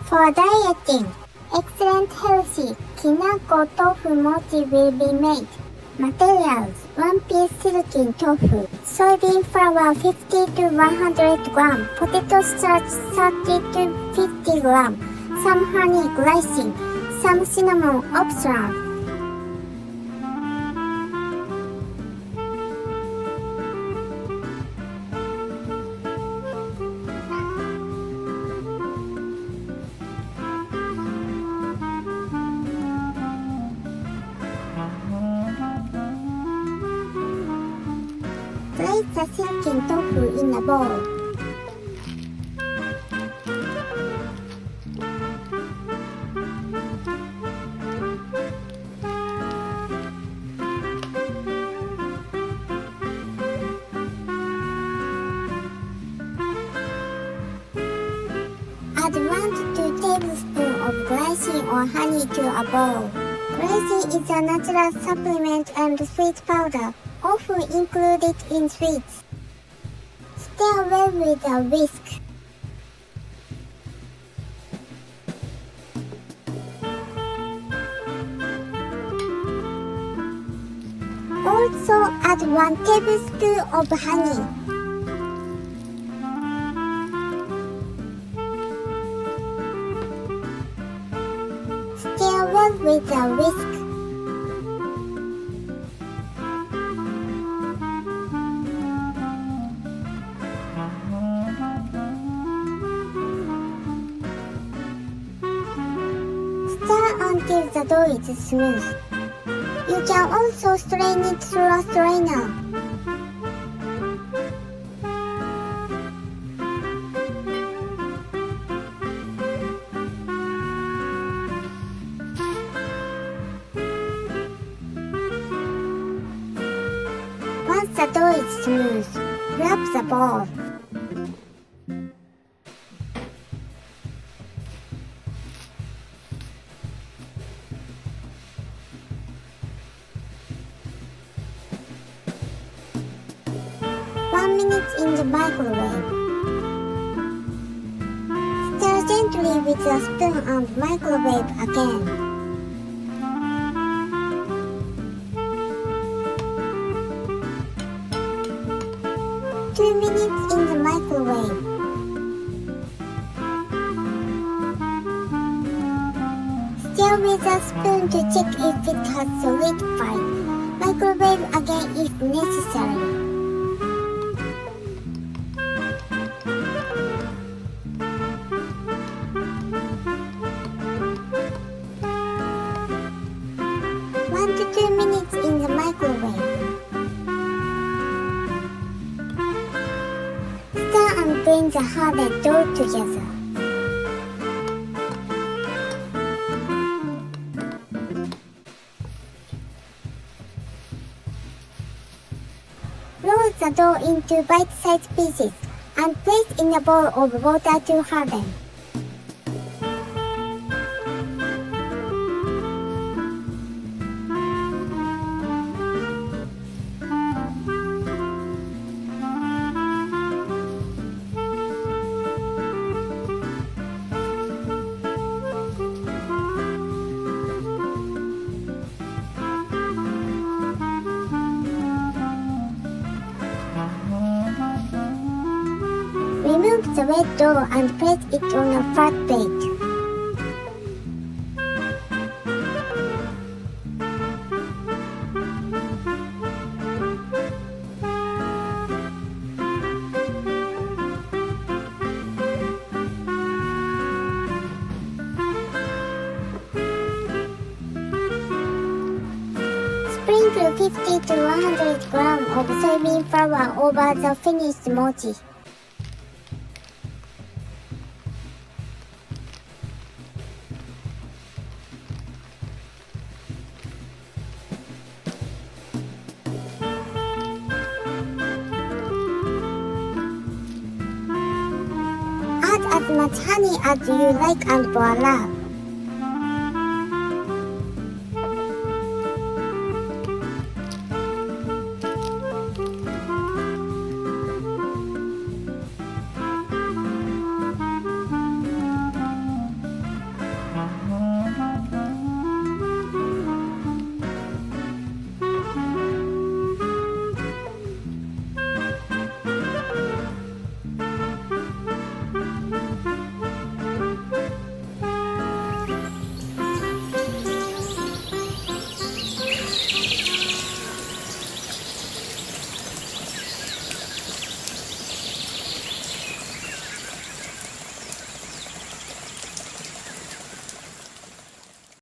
For dieting, excellent healthy Kinako Tofu Mochi will be made. Materials: 1 piece silken tofu, soybean flour 50 to 100 gram, potato starch 30 to 50 gram, some honey glycine, some cinnamon optional. Place the silken tofu in a bowl. Add 1 to 2 tablespoons of glycine or honey to a bowl. Glycine is a natural supplement and sweet powder, often included in sweets. Stir well with a whisk. Also add 1 tablespoon of honey. Stir well with a whisk. Stir until the dough is smooth. You can also strain it through a strainer. Once the dough is smooth, wrap the ball. In the microwave. Stir gently with a spoon and microwave again. Two minutes in the microwave. Stir with a spoon to check if it has solidified. Microwave again if necessary. In the microwave. Stir and blend the hardened dough together. Roll the dough into bite-sized pieces and place in a bowl of water to harden. Remove the wet dough and place it on a flat plate. Sprinkle 50 to 100 grams of soybean flour over the finished mochi. Add as much honey as you like and voila!